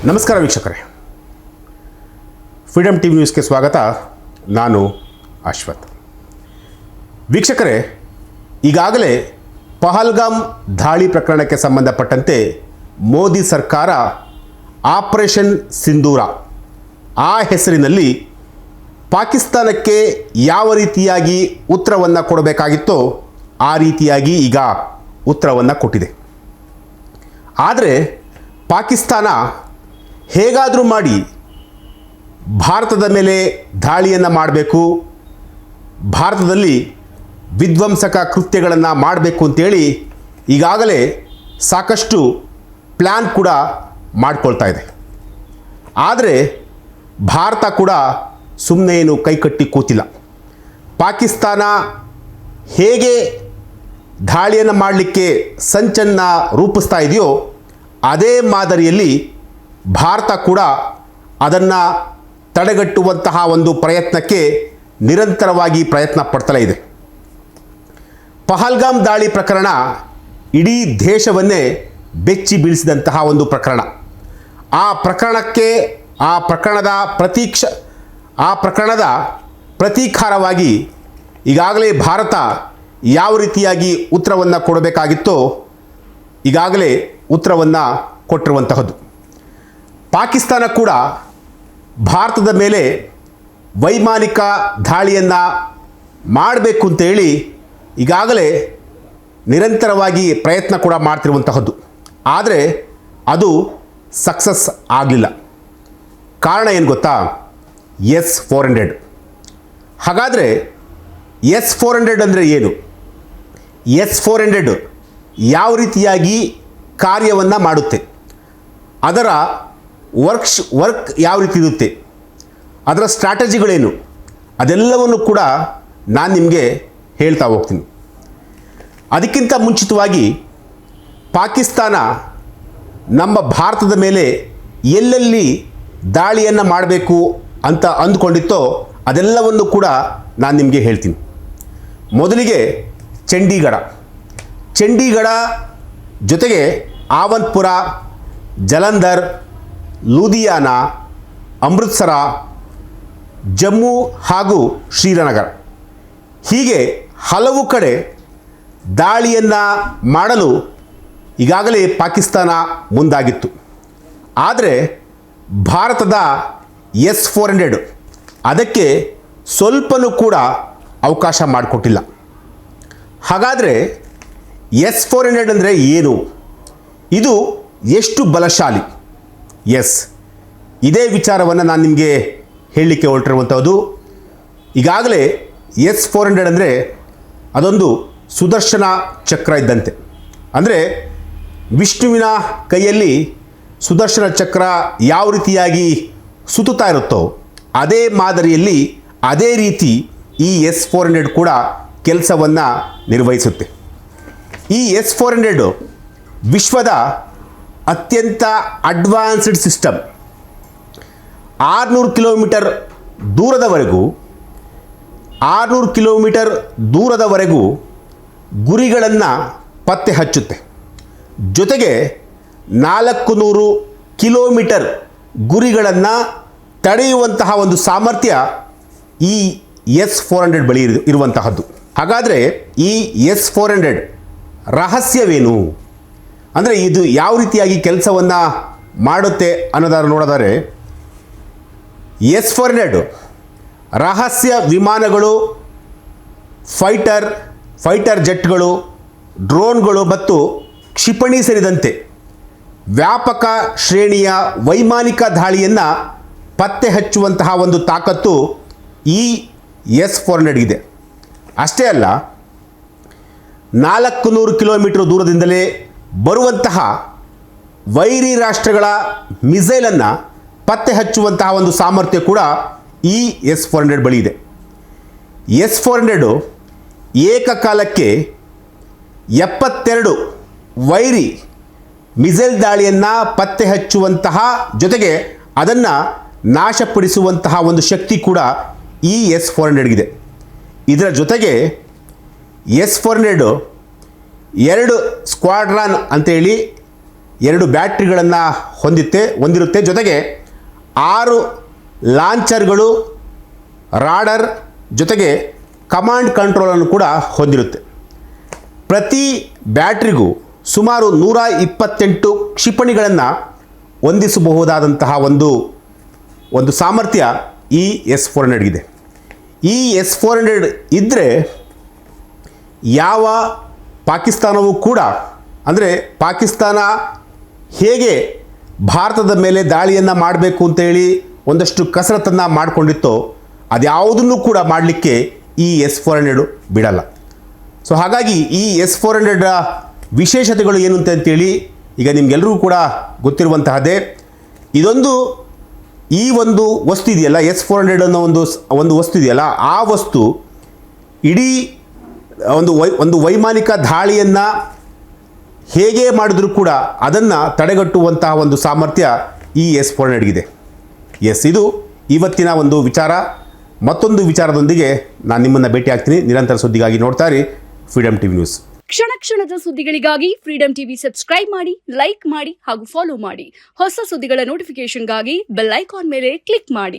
ನಮಸ್ಕಾರ ವೀಕ್ಷಕರೇ, freedom TV ನ್ಯೂಸ್ಗೆ ಸ್ವಾಗತ. ನಾನು ಅಶ್ವಥ್. ವೀಕ್ಷಕರೇ, ಈಗಾಗಲೇ ಪಹಲ್ಗಾಮ್ ದಾಳಿ ಪ್ರಕರಣಕ್ಕೆ ಸಂಬಂಧಪಟ್ಟಂತೆ ಮೋದಿ ಸರ್ಕಾರ ಆಪರೇಷನ್ ಸಿಂಧೂರ ಆ ಹೆಸರಿನಲ್ಲಿ ಪಾಕಿಸ್ತಾನಕ್ಕೆ ಯಾವ ರೀತಿಯಾಗಿ ಉತ್ತರವನ್ನು ಕೊಡಬೇಕಾಗಿತ್ತೋ ಆ ರೀತಿಯಾಗಿ ಈಗ ಉತ್ತರವನ್ನು ಕೊಟ್ಟಿದೆ. ಆದರೆ ಪಾಕಿಸ್ತಾನ ಹೇಗಾದರೂ ಮಾಡಿ ಭಾರತದ ಮೇಲೆ ದಾಳಿಯನ್ನು ಮಾಡಬೇಕು, ಭಾರತದಲ್ಲಿ ವಿಧ್ವಂಸಕ ಕೃತ್ಯಗಳನ್ನು ಮಾಡಬೇಕು ಅಂತೇಳಿ ಈಗಾಗಲೇ ಸಾಕಷ್ಟು ಪ್ಲ್ಯಾನ್ ಕೂಡ ಮಾಡಿಕೊಳ್ತಾ ಇದೆ. ಆದರೆ ಭಾರತ ಕೂಡ ಸುಮ್ಮನೆ ಏನು ಕೈಕಟ್ಟಿ ಕೂತಿಲ್ಲ. ಪಾಕಿಸ್ತಾನ ಹೇಗೆ ದಾಳಿಯನ್ನು ಮಾಡಲಿಕ್ಕೆ ಸಂಚನ್ನು ರೂಪಿಸ್ತಾ ಇದೆಯೋ ಅದೇ ಮಾದರಿಯಲ್ಲಿ ಭಾರತ ಕೂಡ ಅದನ್ನು ತಡೆಗಟ್ಟುವಂತಹ ಒಂದು ಪ್ರಯತ್ನಕ್ಕೆ ನಿರಂತರವಾಗಿ ಪ್ರಯತ್ನ ಪಡ್ತಲೇ ಇದೆ. ಪಹಲ್ಗಾಮ್ ದಾಳಿ ಪ್ರಕರಣ ಇಡೀ ದೇಶವನ್ನೇ ಬೆಚ್ಚಿ ಬೀಳಿಸಿದಂತಹ ಒಂದು ಪ್ರಕರಣ. ಆ ಪ್ರಕರಣದ ಪ್ರತೀಕಾರವಾಗಿ ಈಗಾಗಲೇ ಭಾರತ ಯಾವ ರೀತಿಯಾಗಿ ಉತ್ತರವನ್ನು ಕೊಡಬೇಕಾಗಿತ್ತೋ ಈಗಾಗಲೇ ಉತ್ತರವನ್ನು ಕೊಟ್ಟಿರುವಂತಹದ್ದು. ಪಾಕಿಸ್ತಾನ ಕೂಡ ಭಾರತದ ಮೇಲೆ ವೈಮಾನಿಕ ದಾಳಿಯನ್ನು ಮಾಡಬೇಕು ಅಂತೇಳಿ ಈಗಾಗಲೇ ನಿರಂತರವಾಗಿ ಪ್ರಯತ್ನ ಕೂಡ ಮಾಡ್ತಿರುವಂತಹದ್ದು. ಆದರೆ ಅದು ಸಕ್ಸಸ್ ಆಗಲಿಲ್ಲ. ಕಾರಣ ಏನು ಗೊತ್ತಾ? S-400. ಹಾಗಾದರೆ S-400 ಅಂದರೆ ಏನು? S-400 ಯಾವ ರೀತಿಯಾಗಿ ಕಾರ್ಯವನ್ನು ಮಾಡುತ್ತೆ, ಅದರ ವರ್ಕ್ ಯಾವ ರೀತಿ ಇರುತ್ತೆ, ಅದರ ಸ್ಟ್ರಾಟಜಿಗಳೇನು, ಅದೆಲ್ಲವನ್ನು ಕೂಡ ನಾನು ನಿಮಗೆ ಹೇಳ್ತಾ ಹೋಗ್ತೀನಿ. ಅದಕ್ಕಿಂತ ಮುಂಚಿತವಾಗಿ ಪಾಕಿಸ್ತಾನ ನಮ್ಮ ಭಾರತದ ಮೇಲೆ ಎಲ್ಲೆಲ್ಲಿ ದಾಳಿಯನ್ನು ಮಾಡಬೇಕು ಅಂತ ಅಂದ್ಕೊಂಡಿತ್ತೋ ಅದೆಲ್ಲವನ್ನು ಕೂಡ ನಾನು ನಿಮಗೆ ಹೇಳ್ತೀನಿ. ಮೊದಲಿಗೆ ಚಂಡೀಗಢ ಜೊತೆಗೆ ಆವಂತ್ಪುರ, ಜಲಂಧರ್, ಲೂಧಿಯಾನ, ಅಮೃತ್ಸರ, ಜಮ್ಮು ಹಾಗೂ ಶ್ರೀನಗರ ಹೀಗೆ ಹಲವು ಕಡೆ ದಾಳಿಯನ್ನು ಮಾಡಲು ಈಗಾಗಲೇ ಪಾಕಿಸ್ತಾನ ಮುಂದಾಗಿತ್ತು. ಆದರೆ ಭಾರತದ S-400 ಅದಕ್ಕೆ ಸ್ವಲ್ಪನೂ ಕೂಡ ಅವಕಾಶ ಮಾಡಿಕೊಟ್ಟಿಲ್ಲ. ಹಾಗಾದರೆ S-400 ಅಂದರೆ ಏನು? ಇದು ಎಷ್ಟು ಬಲಶಾಲಿ? ಇದೇ ವಿಚಾರವನ್ನು ನಾನು ನಿಮಗೆ ಹೇಳಲಿಕ್ಕೆ ಹೊರಟಿರುವಂಥದ್ದು. ಈಗಾಗಲೇ S-400 ಅಂದರೆ ಅದೊಂದು ಸುದರ್ಶನ ಚಕ್ರ ಇದ್ದಂತೆ. ಅಂದರೆ ವಿಷ್ಣುವಿನ ಕೈಯಲ್ಲಿ ಸುದರ್ಶನ ಚಕ್ರ ಯಾವ ರೀತಿಯಾಗಿ ಸುತ್ತುತ್ತಾ ಇರುತ್ತೋ ಅದೇ ಮಾದರಿಯಲ್ಲಿ ಅದೇ ರೀತಿ ಈ S-400 ಕೂಡ ಕೆಲಸವನ್ನು ನಿರ್ವಹಿಸುತ್ತೆ. ಈ S-400 ವಿಶ್ವದ ಅತ್ಯಂತ ಅಡ್ವಾನ್ಸ್ಡ್ ಸಿಸ್ಟಮ್. 600 ಕಿಲೋಮೀಟರ್ ದೂರದವರೆಗೂ ಗುರಿಗಳನ್ನು ಪತ್ತೆ ಹಚ್ಚುತ್ತೆ. ಜೊತೆಗೆ 400 ಕಿಲೋಮೀಟರ್ ಗುರಿಗಳನ್ನು ತಡೆಯುವಂತಹ ಒಂದು ಸಾಮರ್ಥ್ಯ ಈ S-400 ಬಳಿ ಇರುವಂತಹದ್ದು. ಹಾಗಾದರೆ ಈ S-400 ರಹಸ್ಯವೇನು, ಅಂದರೆ ಇದು ಯಾವ ರೀತಿಯಾಗಿ ಕೆಲಸವನ್ನು ಮಾಡುತ್ತೆ ಅನ್ನೋದನ್ನು ನೋಡಿದರೆ, S-400 ರಹಸ್ಯ ವಿಮಾನಗಳು, ಫೈಟರ್ ಜೆಟ್ಗಳು, ಡ್ರೋನ್ಗಳು ಮತ್ತು ಕ್ಷಿಪಣಿ ಸೇರಿದಂತೆ ವ್ಯಾಪಕ ಶ್ರೇಣಿಯ ವೈಮಾನಿಕ ದಾಳಿಯನ್ನು ಪತ್ತೆ ಹಚ್ಚುವಂತಹ ಒಂದು ತಾಕತ್ತು ಈ S-400 ಇದೆ. ಅಷ್ಟೇ ಅಲ್ಲ, 400 ಕಿಲೋಮೀಟರ್ ದೂರದಿಂದಲೇ ಬರುವಂತಹ ವೈರಿ ರಾಷ್ಟ್ರಗಳ ಮಿಸೈಲನ್ನು ಪತ್ತೆ ಹಚ್ಚುವಂತಹ ಒಂದು ಸಾಮರ್ಥ್ಯ ಕೂಡ ಈ S-400 ಬಳಿ ಇದೆ. S-400 ಏಕಕಾಲಕ್ಕೆ 72 ವೈರಿ ಮಿಸೈಲ್ ದಾಳಿಯನ್ನು ಪತ್ತೆ ಹಚ್ಚುವಂತಹ ಜೊತೆಗೆ ಅದನ್ನು ನಾಶಪಡಿಸುವಂತಹ ಒಂದು ಶಕ್ತಿ ಕೂಡ ಈ S-400 ಇದೆ. ಇದರ ಜೊತೆಗೆ S-400 2 ಸ್ಕ್ವಾಡ್ರಾನ್ ಅಂತೇಳಿ 2 ಬ್ಯಾಟ್ರಿಗಳನ್ನು ಹೊಂದಿರುತ್ತೆ. ಜೊತೆಗೆ 6 ಲಾಂಚರ್ಗಳು, ರಾಡರ್ ಜೊತೆಗೆ ಕಮಾಂಡ್ ಕಂಟ್ರೋಲನ್ನು ಕೂಡ ಹೊಂದಿರುತ್ತೆ. ಪ್ರತಿ ಬ್ಯಾಟ್ರಿಗೂ ಸುಮಾರು 128 ಕ್ಷಿಪಣಿಗಳನ್ನು ಹೊಂದಿಸಬಹುದಾದಂತಹ ಒಂದು ಸಾಮರ್ಥ್ಯ ಈ S-400 ಇದೆ. ಈ S-400 ಇದ್ದರೆ ಯಾವ ಪಾಕಿಸ್ತಾನವೂ ಕೂಡ, ಅಂದರೆ ಪಾಕಿಸ್ತಾನ ಹೇಗೆ ಭಾರತದ ಮೇಲೆ ದಾಳಿಯನ್ನು ಮಾಡಬೇಕು ಅಂತೇಳಿ ಒಂದಷ್ಟು ಕಸರತ್ತನ್ನು ಮಾಡಿಕೊಂಡಿತ್ತೋ ಅದ್ಯಾವುದನ್ನು ಕೂಡ ಮಾಡಲಿಕ್ಕೆ ಈ S-400 ಬಿಡಲ್ಲ. ಸೊ ಹಾಗಾಗಿ ಈ S-400 ವಿಶೇಷತೆಗಳು ಏನು ಅಂತೇಳಿ ಈಗ ನಿಮಗೆಲ್ಲರಿಗೂ ಕೂಡ ಗೊತ್ತಿರುವಂತಹದ್ದೇ. ಈ ಒಂದು ವಸ್ತು ಇದೆಯಲ್ಲ, S-400 ಅನ್ನೋ ಒಂದು ವಸ್ತು ಇದೆಯಲ್ಲ, ಆ ವಸ್ತು ಇಡೀ ಒಂದು ವೈಮಾನಿಕ ದಾಳಿಯನ್ನು ಹೇಗೆ ಮಾಡಿದ್ರೂ ಕೂಡ ಅದನ್ನು ತಡೆಗಟ್ಟುವಂತಹ ಒಂದು ಸಾಮರ್ಥ್ಯ ಈ S-400 ಇದೆ. ಇದು ಇವತ್ತಿನ ಒಂದು ವಿಚಾರ. ಮತ್ತೊಂದು ವಿಚಾರದೊಂದಿಗೆ ನಾನು ನಿಮ್ಮನ್ನು ಭೇಟಿ ಆಗ್ತೀನಿ. ನಿರಂತರ ಸುದ್ದಿಗಾಗಿ ನೋಡ್ತಾ ಇರಿ ಫ್ರೀಡಮ್ ಟಿವಿ ನ್ಯೂಸ್. ಕ್ಷಣ ಕ್ಷಣದ ಸುದ್ದಿಗಳಿಗಾಗಿ ಫ್ರೀಡಮ್ ಟಿವಿ ಸಬ್ಸ್ಕ್ರೈಬ್ ಮಾಡಿ, ಲೈಕ್ ಮಾಡಿ ಹಾಗೂ ಫಾಲೋ ಮಾಡಿ. ಹೊಸ ಸುದ್ದಿಗಳ ನೋಟಿಫಿಕೇಶನ್ಗಾಗಿ ಬೆಲ್ ಐಕಾನ್ ಮೇಲೆ ಕ್ಲಿಕ್ ಮಾಡಿ.